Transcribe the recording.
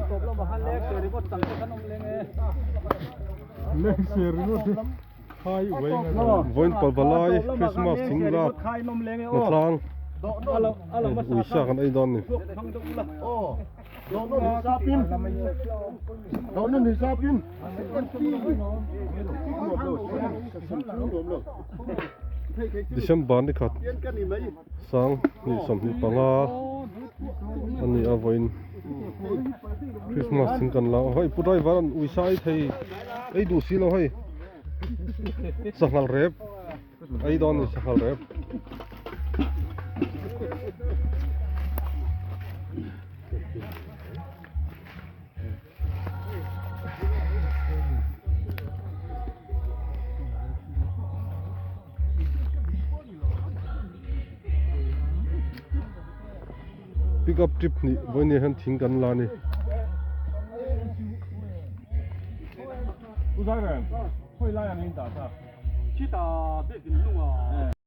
ตบลงมาหันเล็กเสือที่ก็ตั้งขนมเล็งเล็กเสือหรือว่าไข่ไว้ไงวันปลาไหลคริสต์มาสสิงห์ราชมาทางอุ้ยชากันไอ้ดอนนี่โอ้โดนนี่ซาปินโดนนี่ซาปินดิฉันบ้านนี่ครับสังนี่สมนี่ปังอาอันนี้เอาไว้คริสต์มาสสิงกันแล้วเฮ้ยผู้ใดวันอุ้ยชาไอ้ไอ้ดูสิแล้วเฮ้ยสังหารเร็บไอ้ดอนนี่สังหารเร็บpick up trip ni voine han thing kan la ni u sai ren hoi la ya nin da sa去打别给弄啊